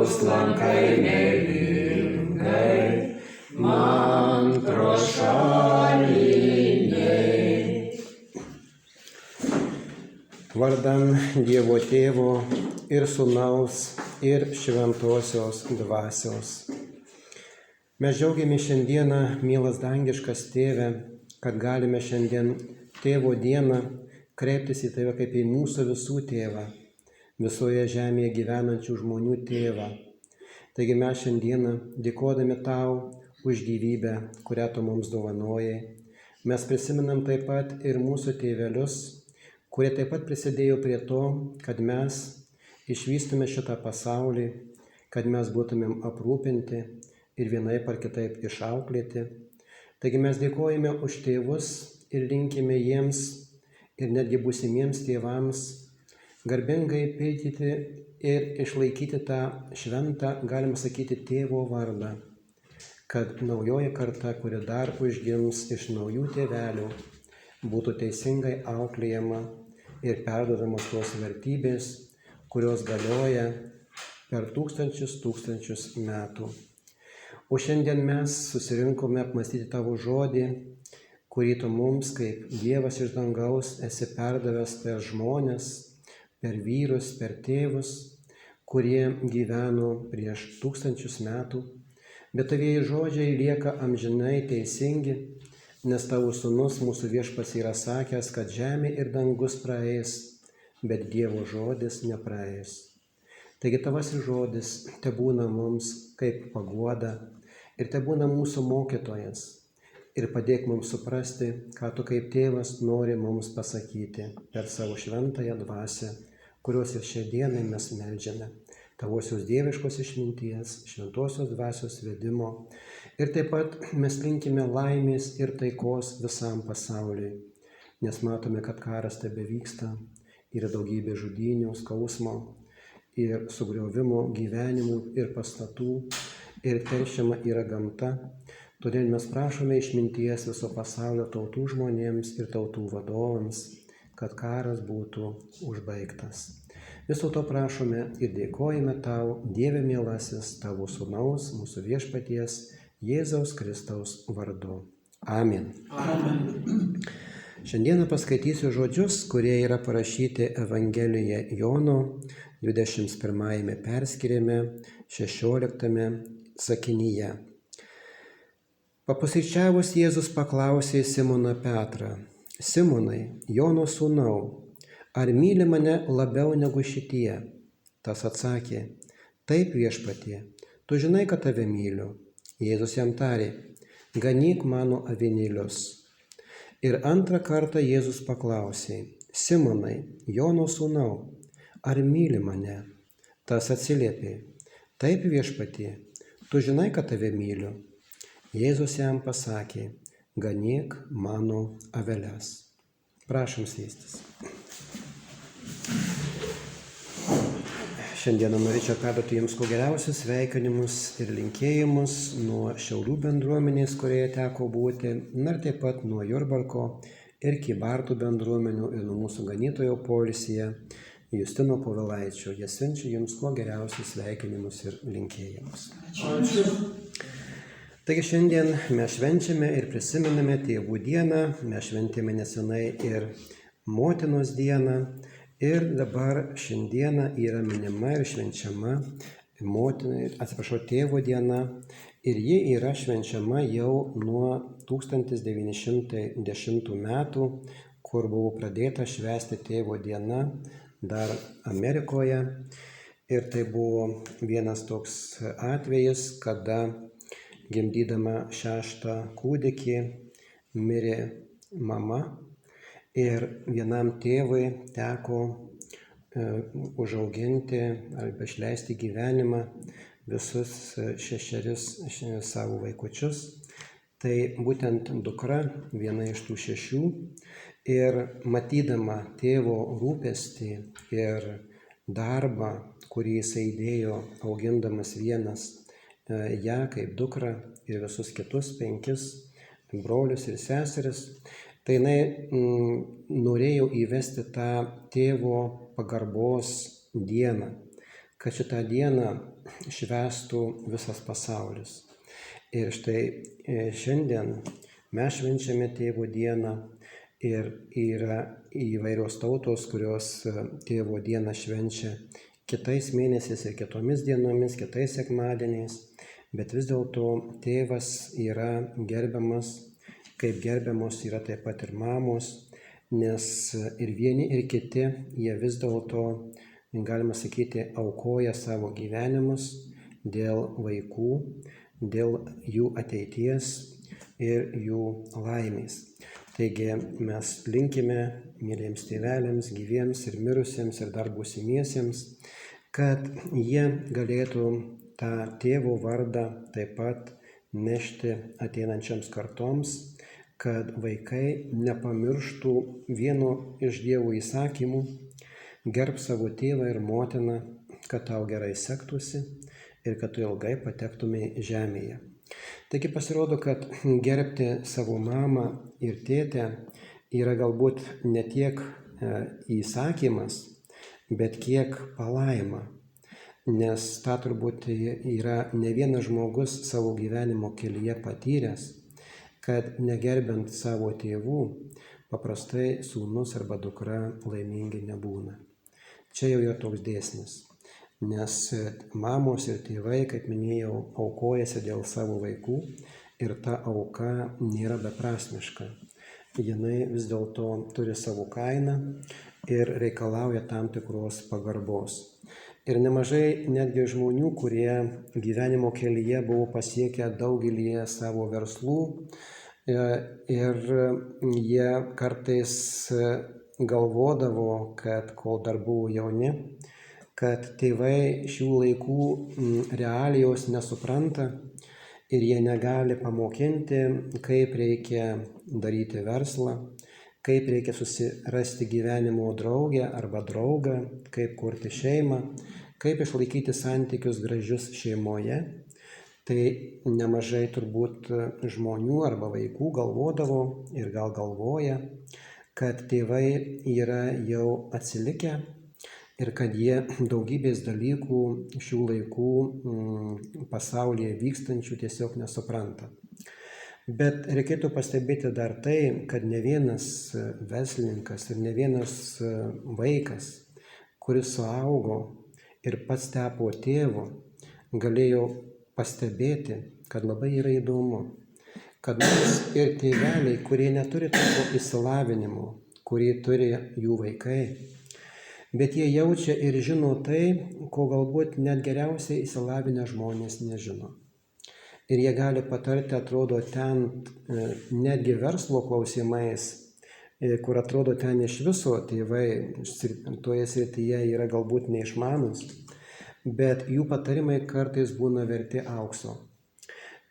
slankai meilingai, man pro šalį neik. Vardan Dievo Tėvo ir Sūnaus ir Šventosios Dvasios. Mes džiaugiamės šiandieną, mielas dangiškas Tėve, kad galime šiandien Tėvo dieną kreiptis į Tave kaip į mūsų visų Tėvą, visoje žemėje gyvenančių žmonių Tėvą. Taigi mes šiandieną, dėkodami Tau už gyvybę, kurią Tu mums dovanojai, mes prisimenam taip pat ir mūsų tėvelius, kurie taip pat prisidėjo prie to, kad mes išvystume šitą pasaulį, kad mes būtumėm aprūpinti ir vienaip ar kitaip išauklėti. Taigi mes dėkojame už tėvus ir linkime jiems ir netgi būsimiems tėvams garbingai pildyti ir išlaikyti tą šventą, galima sakyti, tėvo vardą, kad naujoji karta, kuri dar užgims iš naujų tėvelių, būtų teisingai auklėjama ir perduodamos tos vertybės, kurios galioja per tūkstančius metų. O šiandien mes susirinkome apmąstyti Tavo žodį, kurį Tu mums kaip Dievas iš dangaus esi perdavęs per žmones, per vyrus, per tėvus, kurie gyveno prieš 1000 metų. Bet Tavieji žodžiai lieka amžinai teisingi, nes Tavo Sūnus mūsų Viešpats yra sakęs, kad žemė ir dangus praeis, bet Dievo žodis nepraeis. Taigi Tavasis žodis tebūna mums kaip paguoda ir tebūna mūsų mokytojas. Ir padėk mums suprasti, ką Tu kaip Tėvas nori mums pasakyti per savo šventąją dvasią, kurios ir šią dieną mes meldžiame. Tavosios dieviškos išminties, šventosios dvasios vedimo. Ir taip pat mes linkime laimės ir taikos visam pasauliui, nes matome, kad karas tebevyksta, yra daugybė žudynių, skausmo ir sugriovimo gyvenimų ir pastatų, ir teršiama yra gamta. Todėl mes prašome išminties viso pasaulio tautų žmonėms ir tautų vadovams, kad karas būtų užbaigtas. Viso to prašome ir dėkojame Tau, Dieve mielasis, Tavo Sūnaus, mūsų Viešpaties, Jėzaus Kristaus vardu. Amen. Amen. Šiandieną paskaitysiu žodžius, kurie yra parašyti Evangelijoje Jono 21 perskyrime 16 sakinyje. Papusryčiavus Jėzus paklausė Simoną Petrą: Simonai, Jono sūnau, ar myli mane labiau negu šitie? Tas atsakė: Taip, Viešpatie, Tu žinai, kad Tave myliu. Jėzus jam tarė: Ganyk mano avinėlius. Ir antrą kartą Jėzus paklausė: Simonai, Jono sūnau, ar myli mane? Tas atsiliepė: Taip, Viešpatie, Tu žinai, kad Tave myliu. Jėzus jam pasakė: Ganyk mano aveles. Prašom sėstis. Šiandieną norėčiau perduoti Jums kuo geriausius sveikinimus ir linkėjimus nuo Šiaulių bendruomenės, kurioje teko būti, ir taip pat nuo Jurbarko ir Kybartų bendruomenių ir nuo mūsų ganytojo poilsyje Justino Povilaičio. Jie siunčia Jums kuo geriausius sveikinimus ir linkėjimus. Ačiū. Taigi šiandien mes švenčiame ir prisimename Tėvų dieną, mes šventėme nesenai ir Motinos dieną. Ir dabar šiandieną yra minima ir švenčiama Tėvo diena. Ir ji yra švenčiama jau nuo 1910 metų, kur buvo pradėta švęsti Tėvo diena dar Amerikoje. Ir tai buvo vienas toks atvejis, kada gimdydama 6 kūdikį mirė mama. Ir vienam tėvui teko užauginti arba išleisti gyvenimą visus 6 savo vaikučius. Tai būtent dukra, viena iš tų 6. Ir matydama tėvo rūpestį ir darbą, kurį jisai įdėjo augindamas vienas ją kaip dukrą ir visus kitus 5 brolius ir seseris, tai jinai norėjo įvesti tą tėvo pagarbos dieną, kad šitą dieną švęstų visas pasaulis. Ir štai šiandien mes švenčiame Tėvo dieną ir yra įvairios tautos, kurios Tėvo dieną švenčia kitais mėnesiais ir kitomis dienomis, kitais sekmadieniais, bet vis dėlto tėvas yra gerbiamas, kaip gerbiamos yra taip pat ir mamos, nes ir vieni ir kiti, jie vis dėlto, galima sakyti, aukoja savo gyvenimus dėl vaikų, dėl jų ateities ir jų laimės. Taigi mes linkime myliems tėveliams, gyviems ir mirusiems ir dar būsimiesiems, kad jie galėtų tą tėvo vardą taip pat nešti ateinančiams kartoms, kad vaikai nepamirštų vieno iš Dievo įsakymų: gerbk savo tėvą ir motiną, kad tau gerai sektųsi ir kad tu ilgai patektumei žemėje. Taigi pasirodo, kad gerbti savo mamą ir tėtę yra galbūt ne tiek įsakymas, bet kiek palaima, nes tą turbūt yra ne vienas žmogus savo gyvenimo kelyje patyręs, kad negerbent savo tėvų, paprastai sūnus arba dukra laimingi nebūna. Čia jau yra toks dėsnis. Nes mamos ir tėvai, kaip minėjau, aukojasi dėl savo vaikų ir ta auka nėra beprasmiška. Jinai vis dėlto turi savo kainą ir reikalauja tam tikros pagarbos. Ir nemažai netgi žmonių, kurie gyvenimo kelyje buvo pasiekę daugelį savo verslų ir jie kartais galvodavo, kad kol dar buvo jauni, kad tėvai šių laikų realijos nesupranta ir jie negali pamokinti, kaip reikia daryti verslą, kaip reikia susirasti gyvenimo draugę arba draugą, kaip kurti šeimą, kaip išlaikyti santykius gražius šeimoje. Tai nemažai turbūt žmonių arba vaikų galvodavo ir gal galvoja, kad tėvai yra jau atsilikę ir kad jie daugybės dalykų šių laikų pasaulyje vykstančių tiesiog nesupranta. Bet reikėtų pastebėti dar tai, kad ne vienas verslininkas ir ne vienas vaikas, kuris suaugo ir pats tapo tėvu, galėjo pastebėti, kad labai yra įdomu, kad nors ir tėveliai, kurie neturi tokio išsilavinimo, kurį turi jų vaikai, bet jie jaučia ir žino tai, ko galbūt net geriausiai išsilavinę žmonės nežino. Ir jie gali patarti, atrodo, ten netgi verslo klausimais, kur atrodo ten iš viso tėvai toje srityje yra galbūt neišmanus, bet jų patarimai kartais būna verti aukso.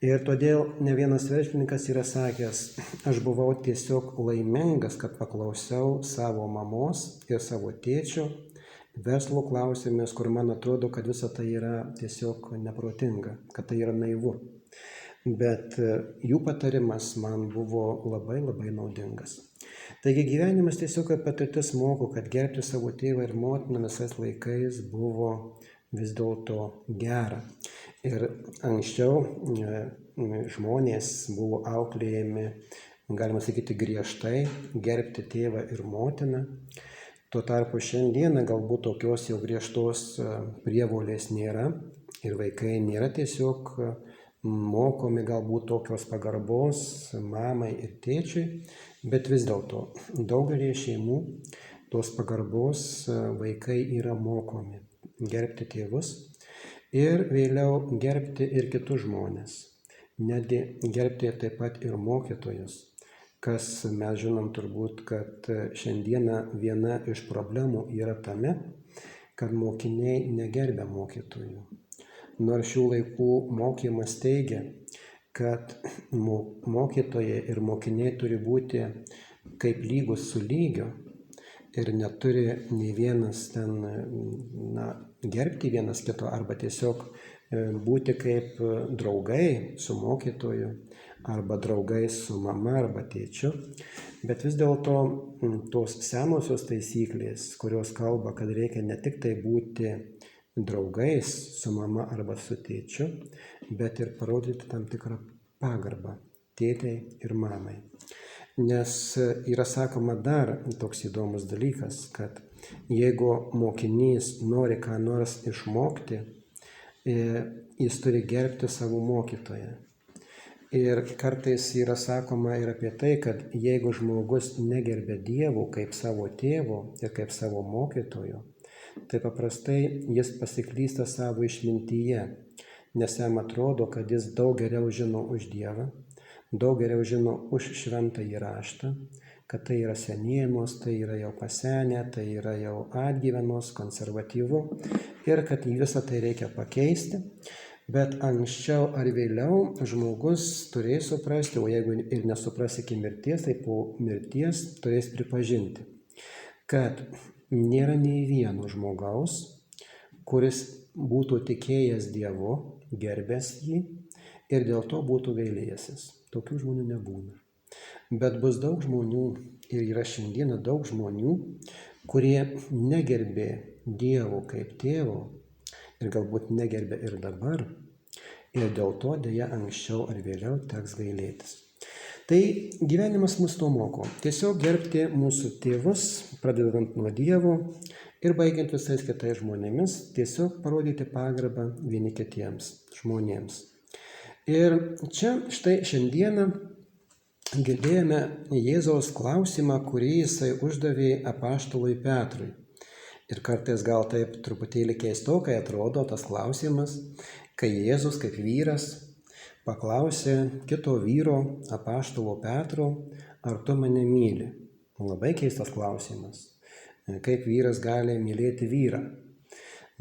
Ir todėl ne vienas verslininkas yra sakęs: aš buvau tiesiog laimingas, kad paklausiau savo mamos ir savo tėčio verslo klausimais, kur man atrodo, kad visa tai yra tiesiog neprotinga, kad tai yra naivu. Bet jų patarimas man buvo labai labai naudingas. Taigi gyvenimas tiesiog patirtis moko, kad gerbti savo tėvą ir motiną visais laikais buvo vis dėlto gera. Ir anksčiau žmonės buvo auklėjami, galima sakyti, griežtai gerbti tėvą ir motiną. Tuo tarpu šiandieną galbūt tokios jau griežtos prievolės nėra ir vaikai nėra tiesiog mokomi galbūt tokios pagarbos mamai ir tėčiui, bet vis dėlto daugelį šeimų tos pagarbos vaikai yra mokomi gerbti tėvus ir vėliau gerbti ir kitus žmones, netgi gerbti taip pat ir mokytojus, kas mes žinom turbūt, kad šiandieną viena iš problemų yra tame, kad mokiniai negerbia mokytojų. Nors šių laikų mokymas teigia, kad mokytojai ir mokiniai turi būti kaip lygus su lygiu ir neturi nei vienas ten gerbti vienas kito arba tiesiog būti kaip draugai su mokytoju arba draugai su mama arba tėčiu. Bet vis dėlto tos senosios taisyklės, kurios kalba, kad reikia ne tik tai būti draugais, su mama arba su tėčiu, bet ir parodyti tam tikrą pagarbą tėtei ir mamai. Nes yra sakoma dar toks įdomus dalykas, kad jeigu mokinys nori ką nors išmokti, jis turi gerbti savo mokytoją. Ir kartais yra sakoma ir apie tai, kad jeigu žmogus negerbia Dievo kaip savo tėvo ir kaip savo mokytojo, tai paprastai jis pasiklysta savo išmintyje, nes jam atrodo, kad jis daug geriau žino už Dievą, daug geriau žino už šventąjį raštą, kad tai yra senėjimos, tai yra jau pasenę, tai yra jau atgyvenos, konservatyvu ir kad visą tai reikia pakeisti. Bet anksčiau ar vėliau žmogus turės suprasti, o jeigu ir nesupras iki mirties, tai po mirties turės pripažinti, kad nėra nei vieno žmogaus, kuris būtų tikėjęs Dievu, gerbęs jį ir dėl to būtų gailėjęsis. Tokių žmonių nebūna. Bet bus daug žmonių ir yra šiandieną daug žmonių, kurie negerbė Dievo kaip tėvo ir galbūt negerbė ir dabar, ir dėl to dėja anksčiau ar vėliau teks gailėtis. Tai gyvenimas mus to moko. Tiesiog gerbti mūsų tėvus, pradedant nuo Dievo ir baigiant visais kitais žmonėmis, tiesiog parodyti pagarbą vieni kitiems žmonėms. Ir čia štai šiandieną girdėjome Jėzaus klausimą, kurį jisai uždavė apaštalui Petrui. Ir kartais gal taip truputėlį keistokai atrodo tas klausimas, kai Jėzus kaip vyras paklausė kito vyro, apaštalo Petro, ar tu mane myli? Labai keistas klausimas. Kaip vyras gali mylėti vyrą?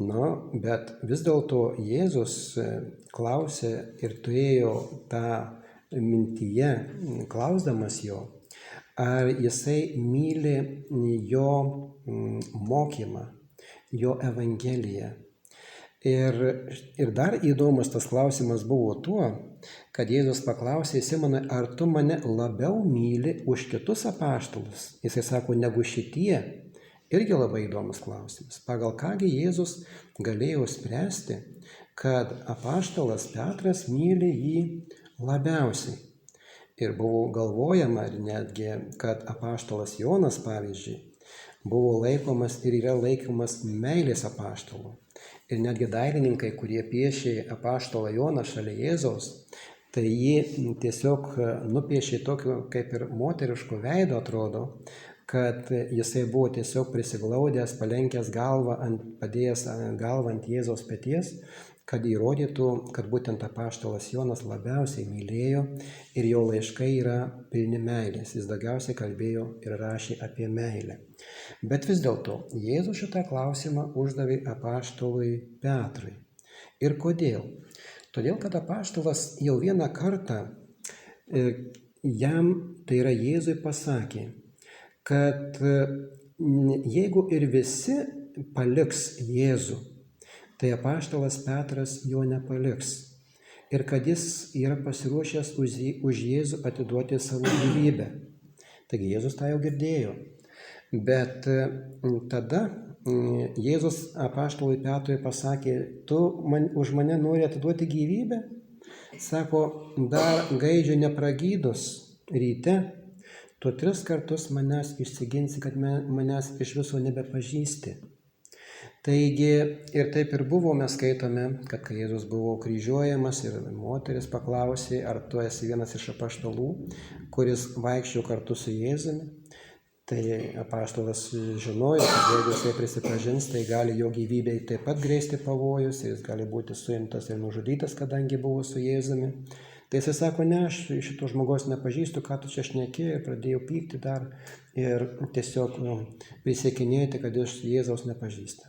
Bet vis dėlto Jėzus klausė ir turėjo tą mintyje, klausdamas jo, ar jisai myli jo mokymą, jo evangeliją. Ir dar įdomus tas klausimas buvo tuo, kad Jėzus paklausė Simonai, ar tu mane labiau myli už kitus apaštalus? Jisai sako, negu šitie. Irgi labai įdomus klausimas. Pagal kągi Jėzus galėjo spręsti, kad apaštalas Petras myli jį labiausiai. Ir buvo galvojama ir netgi, kad apaštalas Jonas, pavyzdžiui, buvo laikomas ir yra laikomas meilės apaštalu. Ir netgi dailininkai, kurie piešė apaštalą Joną šalia Jėzaus, tai jį tiesiog nupiešė tokio kaip ir moteriško veido atrodo, kad jisai buvo tiesiog prisiglaudęs, palenkęs galvą, padėjęs galvą ant Jėzaus peties, kad įrodytų, kad būtent apaštalas Jonas labiausiai mylėjo ir jo laiškai yra pilni meilės. Jis daugiausiai kalbėjo ir rašė apie meilę. Bet vis dėlto Jėzus šitą klausimą uždavė apaštalui Petrui. Ir kodėl? Todėl, kad apaštalas jau vieną kartą jam, tai yra Jėzui, pasakė, kad jeigu ir visi paliks Jėzų, tai apaštalas Petras jo nepaliks. Ir kad jis yra pasiruošęs už Jėzų atiduoti savo gyvybę. Taigi Jėzus tą jau girdėjo. Bet tada Jėzus apaštalui Petrui pasakė, tu už mane nori atiduoti gyvybę? Sako, dar gaidžio nepragydus ryte, tu 3 kartus manęs išsiginsi, kad manęs iš viso nebepažįsti. Taigi ir taip ir buvo, mes skaitome, kad kai Jėzus buvo kryžiuojamas ir moteris paklausė, ar tu esi vienas iš apaštalų, kuris vaikščiojo kartu su Jėzumi. Tai apaštalas žinojo, kad jeigu jisai prisipažins, tai gali jo gyvybei taip pat grėsti pavojus ir jis gali būti suimtas ir nužudytas, kadangi buvo su Jėzumi. Tai jisai sako, ne, aš šito žmogaus nepažįstu, ką tu čia šneki, ir pradėjau pykti dar ir tiesiog prisiekinėti, kad iš Jėzaus nepažįsta.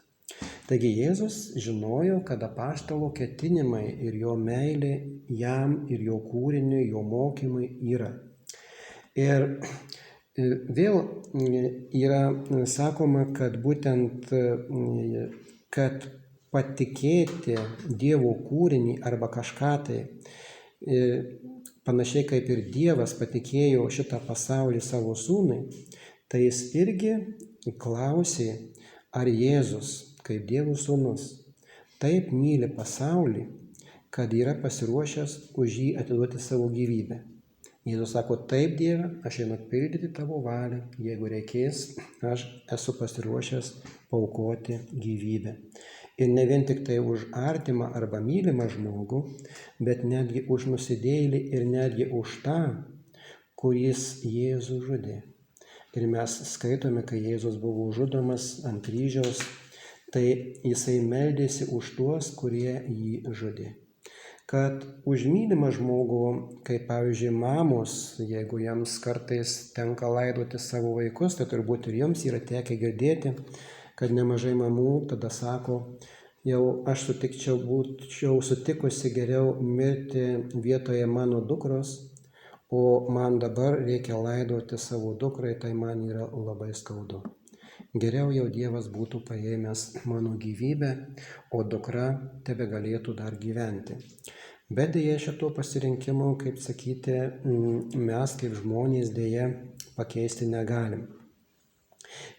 Taigi Jėzus žinojo, kad apaštalo ketinimai ir jo meilė jam ir jo kūriniui, jo mokymui yra. Ir vėl yra sakoma, kad būtent, kad patikėti Dievo kūrinį arba kažką tai, panašiai kaip ir Dievas patikėjo šitą pasaulį savo sūnui, tai jis irgi klausė, ar Jėzus, kaip Dievo sūnus, taip myli pasaulį, kad yra pasiruošęs už jį atiduoti savo gyvybę. Jėzus sako, taip Dieve, aš einu pildyti tavo valią, jeigu reikės, aš esu pasiruošęs paaukoti gyvybę. Ir ne vien tik tai už artimą arba mylimą žmogų, bet netgi už nusidėjėlį ir netgi už tą, kuris Jėzų žudė. Ir mes skaitome, kai Jėzus buvo žudomas ant kryžiaus, tai jisai meldėsi už tuos, kurie jį žudė. Kad už mylimą žmogų, kaip pavyzdžiui mamos, jeigu jiems kartais tenka laidoti savo vaikus, tai turbūt ir jums yra tekę girdėti, kad nemažai mamų tada sako, jau aš būčiau sutikusi geriau mirti vietoje mano dukros, o man dabar reikia laidoti savo dukrai, tai man yra labai skaudu. Geriau jau Dievas būtų paėmęs mano gyvybę, o dukra tebe galėtų dar gyventi. Bet dėja šito pasirinkimo, kaip sakyti, mes kaip žmonės dėja pakeisti negalim.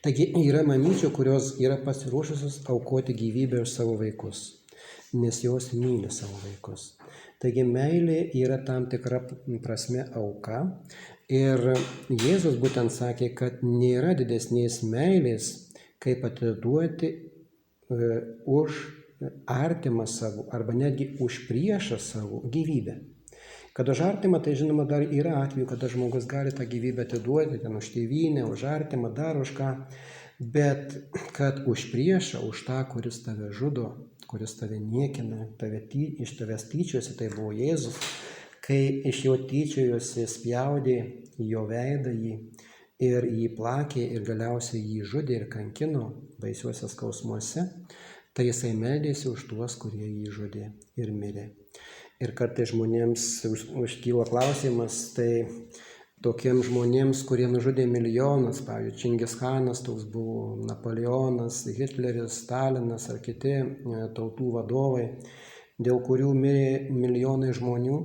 Taigi yra mamyčių, kurios yra pasiruošusios aukoti gyvybę už savo vaikus, nes jos myli savo vaikus. Taigi meilė yra tam tikra prasme auka ir Jėzus būtent sakė, kad nėra didesnės meilės, kaip atiduoti už artimą savo arba netgi už priešą savo gyvybę. Kad už artimą, tai žinoma dar yra atveju, kada žmogus gali tą gyvybę atiduoti, ten už tėvynę, už artimą, dar už ką, bet kad už priešą, už tą, kuris tave žudo, kuris tave niekina, iš tavęs tyčiosi, tai buvo Jėzus, kai iš jo tyčiojosi, spjaudė jo veidą jį ir jį plakė ir galiausiai jį žudė ir kankino baisiuose skausmuose, tai jisai meldėsi už tuos, kurie jį žudė ir mirė. Ir kartais žmonėms užkyla klausimas, tai tokiems žmonėms, kurie nužudė milijonus, pavyzdžiui, Čingis Chanas toks buvo, Napoleonas, Hitleris, Stalinas ar kiti tautų vadovai, dėl kurių mirė milijonai žmonių,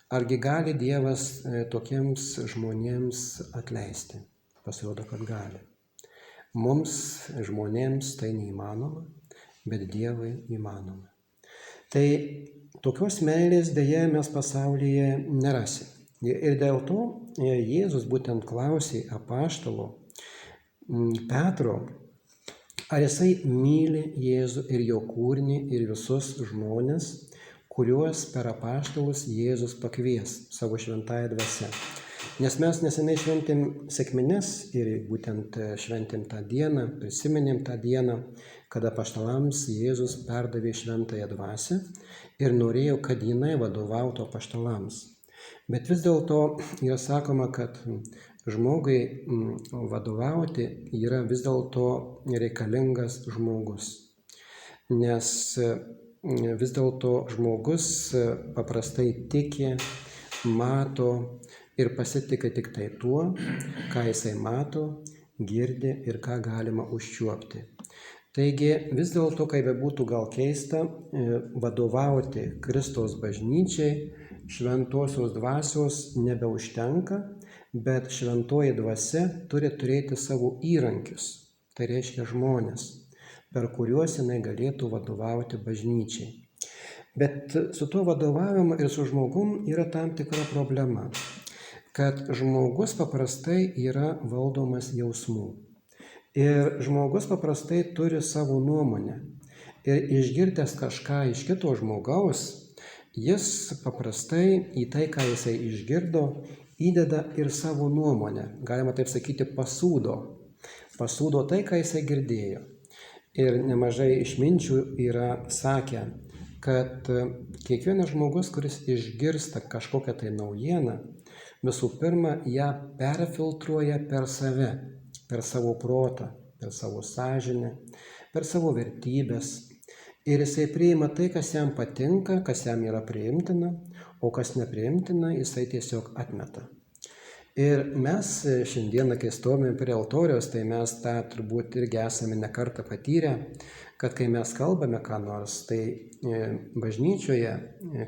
argi gali Dievas tokiems žmonėms atleisti? Pasirodo, kad gali. Mums žmonėms tai neįmanoma, bet Dievui įmanoma. Tai tokios meilės dėja mes pasaulyje nerasim. Ir dėl to Jėzus būtent klausė apaštalo Petro, ar jisai myli Jėzų ir jo kūrinį ir visus žmones, kuriuos per apaštalus Jėzus pakvies savo šventąja dvasia. Nes mes neseniai šventėm sekmines ir būtent šventėm tą dieną, prisiminėm tą dieną, kada apaštalams Jėzus perdavė šventąją dvasią ir norėjo, kad jinai vadovautų apaštalams. Bet vis dėlto yra sakoma, kad žmogui vadovauti yra vis dėlto reikalingas žmogus. Nes vis dėlto žmogus paprastai tiki, mato ir pasitika tik tai tuo, ką jisai mato, girdi ir ką galima užčiuopti. Taigi vis dėlto, kaip bebūtų gal keista, vadovauti Kristaus bažnyčiai šventosios dvasios nebeužtenka, bet šventoji dvasia turi turėti savo įrankius, tai reiškia žmonės, per kuriuos jinai galėtų vadovauti bažnyčiai. Bet su tuo vadovavimu ir su žmogum yra tam tikra problema, kad žmogus paprastai yra valdomas jausmų. Ir žmogus paprastai turi savo nuomonę. Ir išgirdęs kažką iš kito žmogaus, jis paprastai į tai, ką jisai išgirdo, įdeda ir savo nuomonę. Galima taip sakyti, pasūdo. Pasūdo tai, ką jisai girdėjo. Ir nemažai išminčių yra sakę, kad kiekvienas žmogus, kuris išgirsta kažkokią tai naujieną, visų pirma, ją perfiltruoja per save, per savo protą, per savo sąžinę, per savo vertybės. Ir jisai priima tai, kas jam patinka, kas jam yra priimtina, o kas nepriimtina, jisai tiesiog atmeta. Ir mes šiandieną, kai stovime prie altoriaus, tai mes tą turbūt irgi esame ne kartą patyrę, kad kai mes kalbame ką nors, tai bažnyčioje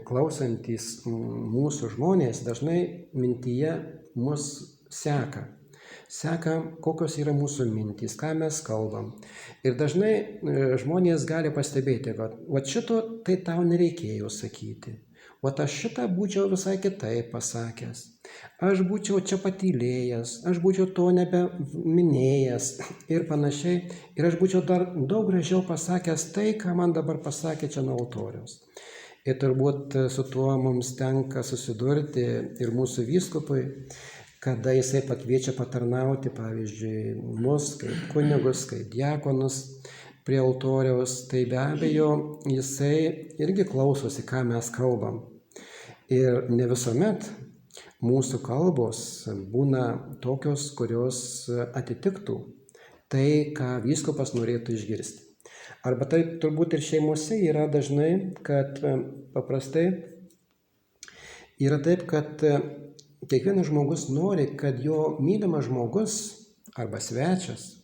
klausantys mūsų žmonės dažnai mintyje mus seka. seka, kokios yra mūsų mintys, ką mes kalbam. Ir dažnai žmonės gali pastebėti, kad šito tai tau nereikėjo sakyti. Aš šitą būčiau visai kitaip pasakęs. Aš būčiau čia patylėjęs, aš būčiau to nebeminėjęs ir panašiai. Ir aš būčiau dar daug gražiau pasakęs tai, ką man dabar pasakė čia nuo altoriaus. Ir turbūt su tuo mums tenka susidurti ir mūsų vyskupui, kada jisai pakviečia patarnauti, pavyzdžiui, mus kaip kunigus, kaip diakonus prie altoriaus, tai be abejo jisai irgi klausosi, ką mes kalbam. Ir ne visuomet mūsų kalbos būna tokios, kurios atitiktų tai, ką vyskupas norėtų išgirsti. Arba tai turbūt ir šeimose yra dažnai, kad paprastai yra taip, kad kiekvienas žmogus nori, kad jo mylimas žmogus arba svečias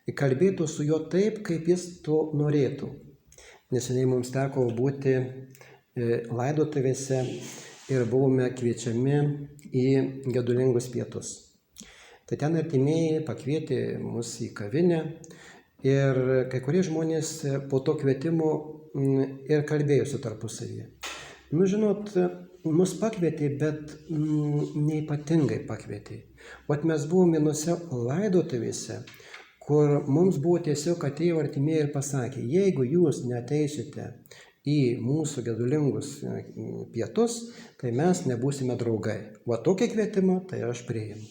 kalbėtų su juo taip, kaip jis to norėtų. Neseniai mums teko būti laidotuvėse ir buvome kviečiami į gedulingus pietus. Tai ten artimieji pakvietė mus į kavinę ir kai kurie žmonės po to kvietimo ir kalbėjosi tarpusavyje. Žinot, mus pakvietė, bet neypatingai pakvietė. Mes buvome vienose laidotuvėse, kur mums buvo tiesiog atėjo artimieji ir pasakė, jeigu jūs neateisite į mūsų gedulingus pietus, tai mes nebūsime draugai. Tokį kvietimą tai aš priimu.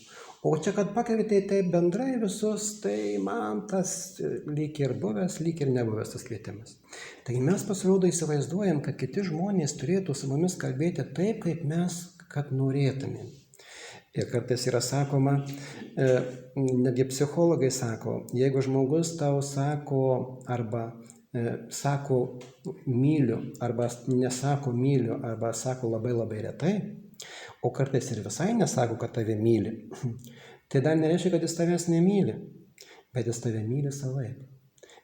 O čia, kad pakvietė taip bendrai visus, tai man tas lyg ir buvęs, lyg ir nebuvęs tas kvietimas. Taigi mes pasirodo įsivaizduojam, kad kiti žmonės turėtų su mumis kalbėti taip, kaip mes, kad norėtumėm. Ir kartais yra sakoma, netgi psichologai sako, jeigu žmogus tau sako arba sako myliu, arba nesako myliu, arba sako labai labai retai, o kartais ir visai nesako, kad tave myli, tai dar nereiškia, kad jis tavęs nemyli, bet jis tave myli savaip.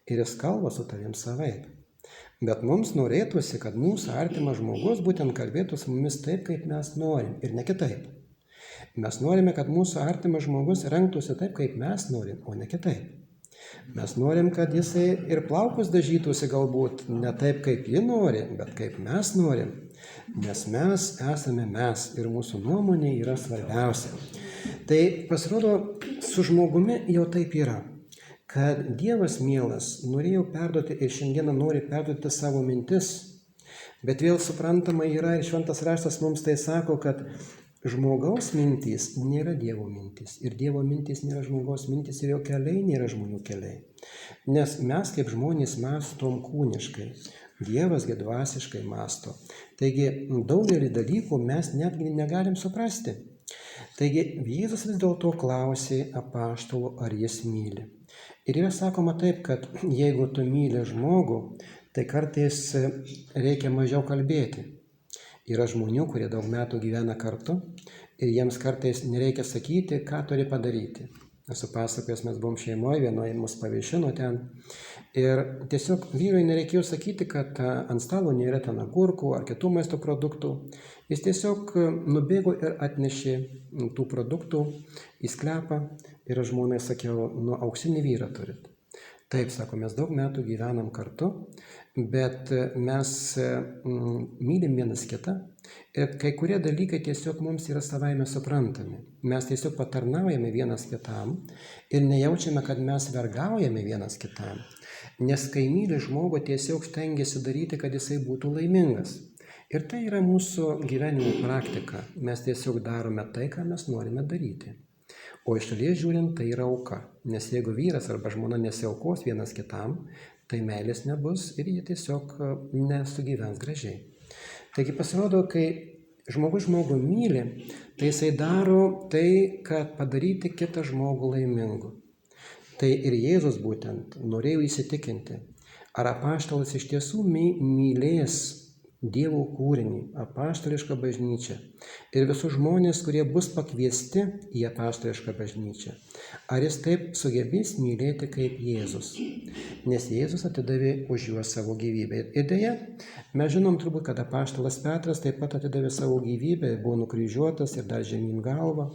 Ir jis kalba su tavim savaip. Bet mums norėtųsi, kad mūsų artimas žmogus būtent kalbėtų su mumis taip, kaip mes norim, ir ne kitaip. Mes norime, kad mūsų artimas žmogus rengtųsi taip, kaip mes norim, o ne kitaip. Mes norim, kad jisai ir plaukus dažytųsi galbūt ne taip, kaip ji nori, bet kaip mes norim. Nes mes esame mes ir mūsų nuomonė yra svarbiausia. Tai pasirodo, su žmogumi jau taip yra, kad Dievas mielas norėjo perduoti ir šiandieną nori perduoti savo mintis. Bet vėl suprantama yra ir šventas raštas mums tai sako, kad žmogaus mintys nėra Dievo mintys ir Dievo mintys nėra žmogaus mintys ir jo keliai nėra žmonių keliai. Nes mes kaip žmonės mąstom kūniškai, Dievasgi dvasiškai mąsto. Taigi daugelį dalykų mes netgi negalim suprasti. Taigi Jėzus vis dėlto klausė apaštalų, ar jis myli. Ir yra sakoma taip, kad jeigu tu myli žmogų, tai kartais reikia mažiau kalbėti. Yra žmonių, kurie daug metų gyvena kartu ir jiems kartais nereikia sakyti, ką turi padaryti. Esu pasakojęs, mes buvom šeimoje, vienoje mus pavaišino ten. Ir tiesiog vyrui nereikėjo sakyti, kad ant stalo nėra ten agurkų ar kitų maisto produktų. Jis tiesiog nubėgo ir atnešė tų produktų į sklepą ir aš žmonai sakiau, auksinį vyrą turit. Taip, sako, mes daug metų gyvenam kartu, bet mes mylim vienas kitą ir kai kurie dalykai tiesiog mums yra savaime suprantami. Mes tiesiog patarnaujame vienas kitam ir nejaučiame, kad mes vergaujame vienas kitam. Nes kai myli žmogų, tiesiog stengiasi daryti, kad jisai būtų laimingas. Ir tai yra mūsų gyvenimo praktika. Mes tiesiog darome tai, ką mes norime daryti. O iš šalies žiūrint, tai yra auka. Nes jeigu vyras arba žmona nesiaukos vienas kitam, tai meilės nebus ir jie tiesiog nesugyvens gražiai. Taigi pasirodo, kai žmogus žmogų myli, tai jisai daro tai, kad padaryti kitą žmogų laimingu. Tai ir Jėzus būtent norėjo įsitikinti, ar apaštalas iš tiesų mylės Dievo kūrinį, apaštališką bažnyčią ir visus žmonės, kurie bus pakviesti į apaštališką bažnyčią. Ar jis taip sugebės mylėti kaip Jėzus? Nes Jėzus atidavė už juos savo gyvybę. Ir deja, mes žinom turbūt, kad apaštalas Petras taip pat atidavė savo gyvybę, buvo nukryžiuotas ir dar žemyn galva.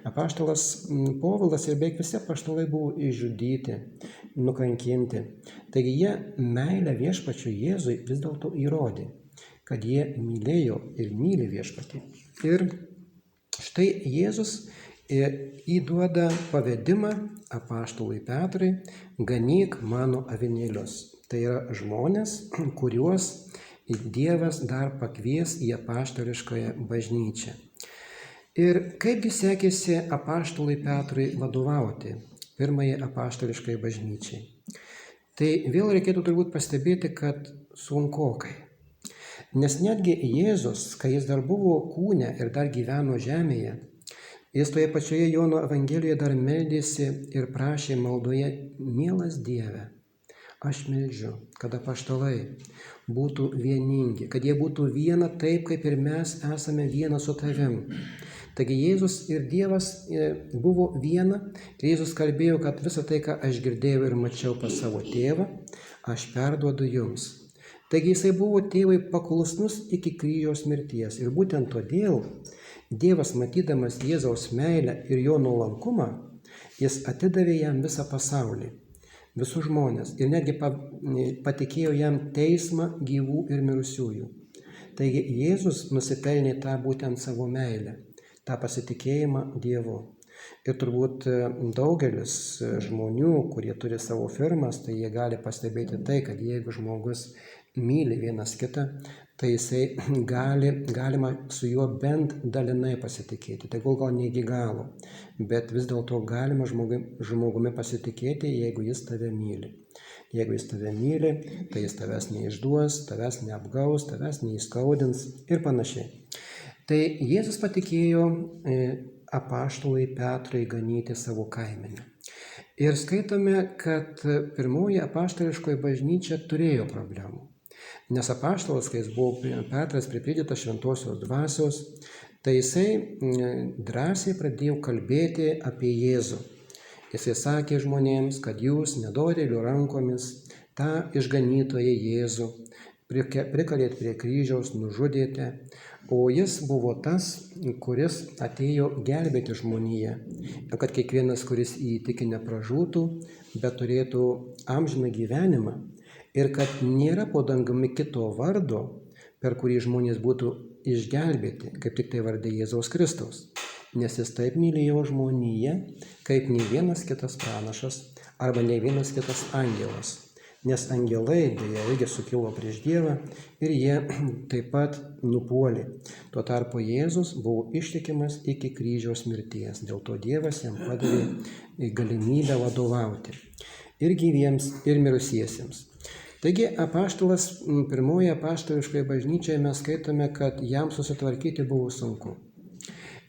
Apaštalas Povilas ir beveik visi apaštalai buvo išžudyti, nukankinti. Taigi jie meilę viešpačiui Jėzui vis dėlto įrodė, kad jie mylėjo ir myli viešpatį. Ir štai Jėzus įduoda pavedimą apaštalui Petrui: ganyk mano avinėlius. Tai yra žmonės, kuriuos Dievas dar pakvies į apaštališkąją bažnyčią. Ir kaipgi sekėsi apaštalui Petrui vadovauti pirmajai apaštališkai bažnyčiai? Tai vėl reikėtų turbūt pastebėti, kad sunkokai. Nes netgi Jėzus, kai jis dar buvo kūne ir dar gyveno žemėje, jis toje pačioje Jono Evangelijoje dar meldėsi ir prašė maldoje: mielas Dieve, aš meldžiu, kad apaštalai būtų vieningi, kad jie būtų viena taip, kaip ir mes esame viena su tavim. Taigi Jėzus ir Dievas buvo viena ir Jėzus kalbėjo, kad visą tai, ką aš girdėjau ir mačiau pas savo tėvą, aš perduodu jums. Taigi jisai buvo tėvui paklusnus iki kryžiaus mirties. Ir būtent todėl Dievas, matydamas Jėzaus meilę ir jo nuolankumą, jis atidavė jam visą pasaulį, visus žmonės, ir netgi patikėjo jam teismą gyvų ir mirusiųjų. Taigi Jėzus nusipelnė tą būtent savo meilę, tą pasitikėjimą Dievu. Ir turbūt daugelis žmonių, kurie turi savo firmas, tai jie gali pastebėti tai, kad jeigu žmogus myli vienas kitą, tai jisai galima su juo bent dalinai pasitikėti. Tai gal ne iki galo, bet vis dėlto galima žmogumi pasitikėti, jeigu jis tave myli. Jeigu jis tave myli, tai jis tavęs neišduos, tavęs neapgaus, tavęs neįskaudins ir panašiai. Tai Jėzus patikėjo apaštalui Petrui ganyti savo kaimenę. Ir skaitome, kad pirmoji apaštališkoji bažnyčia turėjo problemų. Nes apaštalas, kai jis buvo Petras pripildytas šventosios dvasios, tai jisai drąsiai pradėjo kalbėti apie Jėzų. Jisai sakė žmonėms, kad jūs nedorėlių rankomis tą išganytoją Jėzų prikalėt prie kryžiaus, nužudėte, o jis buvo tas, kuris atėjo gelbėti žmoniją. Ir kad kiekvienas, kuris įtiki, nepražūtų, bet turėtų amžiną gyvenimą. Ir kad nėra po dangumi kito vardo, per kurį žmonės būtų išgelbėti, kaip tik tai varde Jėzaus Kristaus. Nes jis taip mylėjo žmoniją, kaip nei vienas kitas pranašas arba nei vienas kitas angelas. Nes angelai beje irgi sukilo prieš Dievą ir jie taip pat nupuolė. Tuo tarpu Jėzus buvo ištikimas iki kryžiaus mirties. Dėl to Dievas jam padavė galimybę vadovauti ir gyviems, ir mirusiesiems. Taigi apaštalas, pirmoje apaštališkoje bažnyčioje mes skaitome, kad jam susitvarkyti buvo sunku.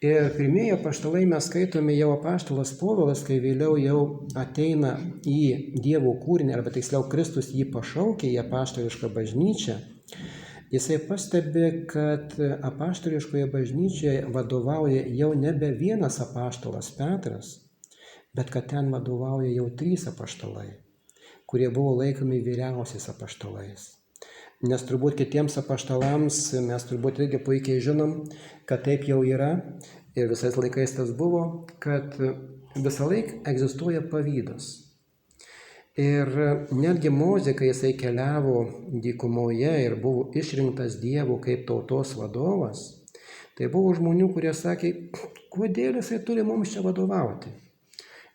Ir pirmieji apaštalai mes skaitome jau apaštalas Povilas, kai vėliau jau ateina į Dievo kūrinį, arba tiksliau Kristus jį pašaukė į apaštališką bažnyčią. Jisai pastebi, kad apaštališkoje bažnyčioje vadovauja jau nebe vienas apaštalas Petras, bet kad ten vadovauja jau 3 apaštalai, kurie buvo laikomi vyriausiais apaštalais. Nes turbūt kitiems apaštalams mes turbūt irgi puikiai žinom, kad taip jau yra ir visais laikais tas buvo, kad visą laiką egzistuoja pavydas. Ir netgi Mozė, kai jisai keliavo dykumoje ir buvo išrinktas Dievo kaip tautos vadovas, tai buvo žmonių, kurie sakė, kodėl jisai turi mums čia vadovauti.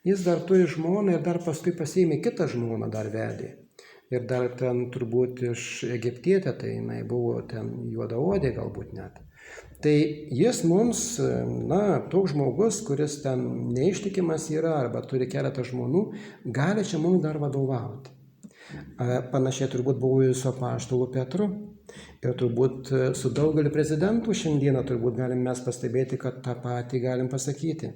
Jis dar turi žmoną ir dar paskui pasiėmė kitą žmoną dar vedė. Ir dar ten turbūt iš egiptietė, tai jinai buvo ten juodaodė galbūt net. Tai jis mums, toks žmogus, kuris ten neištikimas yra arba turi keletą žmonų, gali čia mums dar vadovauti. Panašiai turbūt buvo ir su apaštalu Petru ir turbūt su daugeliu prezidentų šiandieną turbūt galim mes pastebėti, kad tą patį galim pasakyti.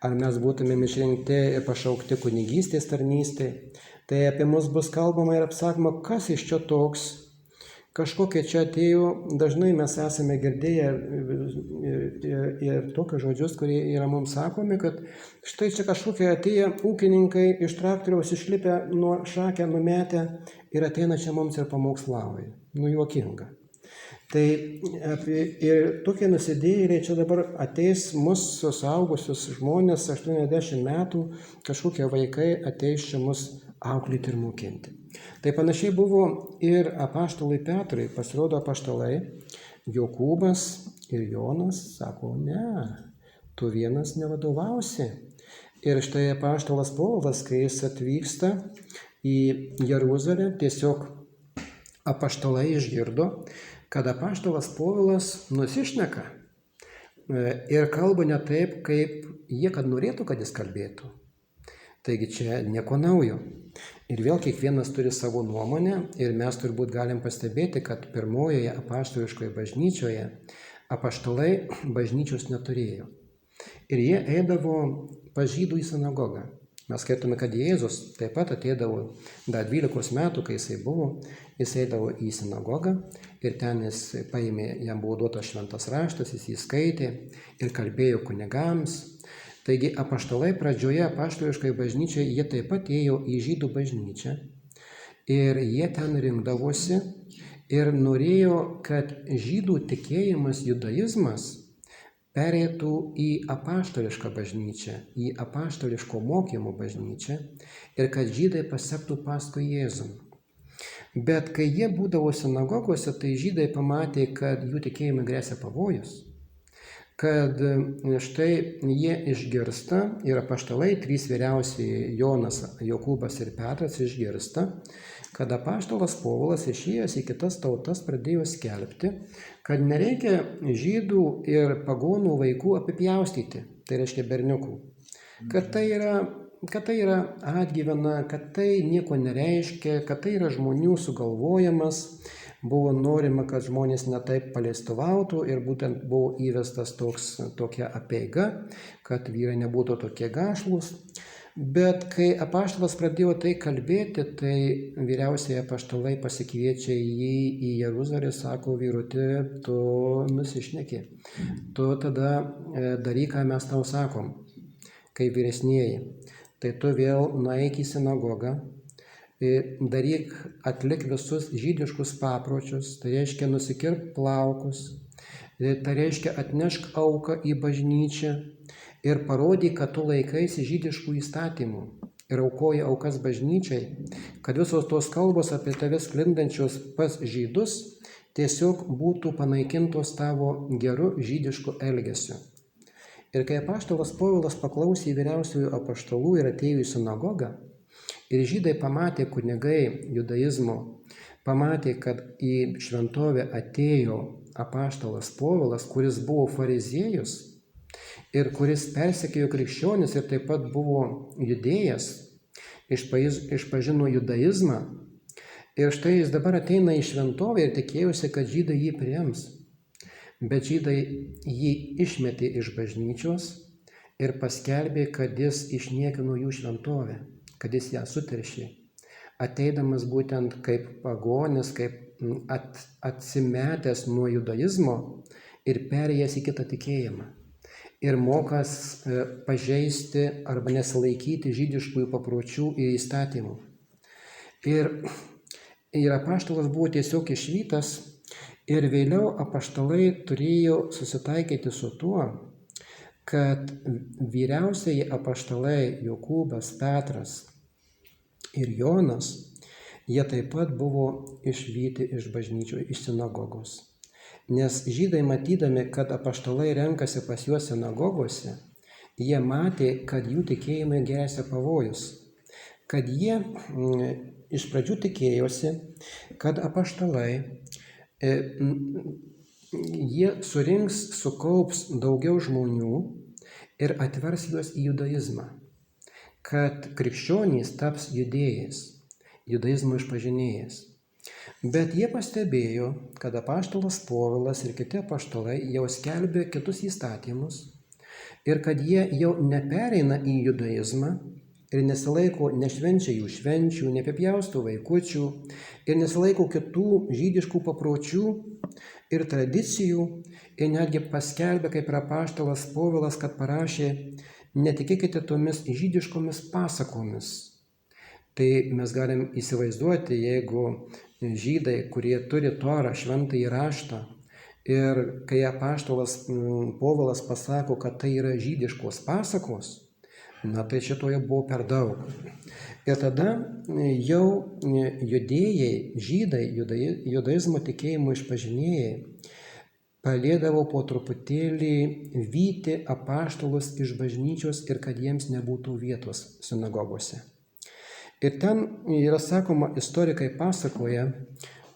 Ar mes būtumėm išrinkti ir pašaukti kunigystės tarnystei, tai apie mus bus kalbama ir apsakoma, kas iš čia toks, kažkokie čia atėjo, dažnai mes esame girdėję ir tokius žodžius, kurie yra mums sakomi, kad štai čia kažkokie atėję ūkininkai iš traktoriaus išlipę nuo šakę numetę ir ateina čia mums ir pamokslauja. Juokinga. Tai ir tokie nusidėjėliai čia dabar ateis mus suaugusius žmonės, 80 metų, kažkokie vaikai ateis čia mus auklėti ir mokinti. Tai panašiai buvo ir apaštalui Petrui. Pasirodo apaštalai Jokūbas ir Jonas sako, ne, tu vienas nevadovausi. Ir štai apaštalas Povilas, kai jis atvyksta į Jeruzalę, tiesiog apaštalai išgirdo, kad apaštalas Povilas nusišneka ir kalba ne taip, kaip jie kad norėtų, kad jis kalbėtų. Taigi čia nieko naujo. Ir vėl kiekvienas turi savo nuomonę ir mes turbūt galim pastebėti, kad pirmojoje apaštališkoje bažnyčioje apaštalai bažnyčios neturėjo. Ir jie eidavo pas žydų į sinagogą. Mes skaitome, kad Jėzus taip pat ateidavo dar 12 metų, kai jisai buvo, jis eidavo į sinagogą ir ten jis paėmė, jam buvo duotas šventas raštas, jis jį skaitė ir kalbėjo kunigams. Taigi apaštalai pradžioje apaštališkai bažnyčiai, jie taip pat ėjo į žydų bažnyčią ir jie ten rinkdavosi ir norėjo, kad žydų tikėjimas, judaizmas pereitų į apaštališką bažnyčią, į apaštališko mokymo bažnyčią ir kad žydai pasektų paskui Jėzų. Bet kai jie būdavo sinagogose, tai žydai pamatė, kad jų tikėjimui gresia pavojus, kad štai jie išgirsta ir apaštalai, 3 vyriausiai Jonas, Jokūbas ir Petras išgirsta, kad apaštalas Povilas išėjęs į kitas tautas pradėjo skelbti, kad nereikia žydų ir pagonų vaikų apipjaustyti, tai reiškia berniukų, kad tai yra atgyvena, kad tai nieko nereiškia, kad tai yra žmonių sugalvojimas. Buvo norima, kad žmonės netaip paleistuvautų ir būtent buvo įvestas tokia apeiga, kad vyrai nebūtų tokie gašlūs. Bet kai apaštalas pradėjo tai kalbėti, tai vyriausiai apaštalai pasikviečia jį į Jeruzalę, sako, vyruti, tu nusišneki. Tu tada daryk, ką mes tau sakom, kaip vyresnieji. Tai tu vėl nueik į sinagogą, daryk, atlik visus žydiškus papročius, tai reiškia nusikirp plaukus, tai reiškia atnešk auką į bažnyčią ir parodyk, kad tu laikaisi žydiškų įstatymų ir aukoji aukas bažnyčiai, kad visos tos kalbos apie tave sklindančios pas žydus tiesiog būtų panaikintos tavo geru žydišku elgesiu. Ir kai apaštalas Povilas paklausė vyriausiųjų apaštalų ir atėjo į sinagogą, ir žydai pamatė, kunigai judaizmo, pamatė, kad į šventovę atėjo apaštalas Povilas, kuris buvo fariziejus ir kuris persekiojo krikščionis ir taip pat buvo judėjas, išpažino judaizmą. Ir štai jis dabar ateina į šventovę ir tikėjosi, kad žydai jį priims. Bet žydai jį išmetė iš bažnyčios ir paskelbė, kad jis išniekino jų šventovę, kad jis ją suteršė, ateidamas būtent kaip pagonis, kaip atsimetęs nuo judaizmo ir perėjęs į kitą tikėjimą. Ir mokas pažeisti arba nesilaikyti žydiškųjų papročių ir įstatymų. Ir apaštalas buvo tiesiog išvytas ir vėliau apaštalai turėjo susitaikyti su tuo, kad vyriausiai apaštalai Jokūbas, Petras ir Jonas, jie taip pat buvo išvyti iš bažnyčių, iš sinagogos. Nes žydai matydami, kad apaštalai renkasi pas juos sinagogose, jie matė, kad jų tikėjimai gresia pavojus. Kad jie iš pradžių tikėjosi, kad apaštalai, jie sukaups daugiau žmonių ir atvers juos į judaizmą. Kad krikščionys taps judėjais, judaizmo išpažinėjais. Bet jie pastebėjo, kad apaštalas Povilas ir kiti apaštalai jau skelbė kitus įstatymus ir kad jie jau nepereina į judaizmą, ir nesilaiko, nešvenčia jų švenčių, neapipjausto vaikučių ir nesilaiko kitų žydiškų papročių ir tradicijų ir netgi paskelbė, kaip ir apaštalas Povilas, kad parašė, netikėkite tomis žydiškomis pasakomis. Tai mes galim įsivaizduoti, jeigu žydai, kurie turi Torą, šventąjį raštą, ir kai apaštalas Povilas pasako, kad tai yra žydiškos pasakos, na tai šitoje buvo per daug. Ir tada jau judėjai, žydai, judaizmo tikėjimo išpažinėjai, pradėdavo po truputėlį vyti apaštalus iš bažnyčios ir kad jiems nebūtų vietos sinagogose. Ir ten yra sakoma, istorikai pasakoja,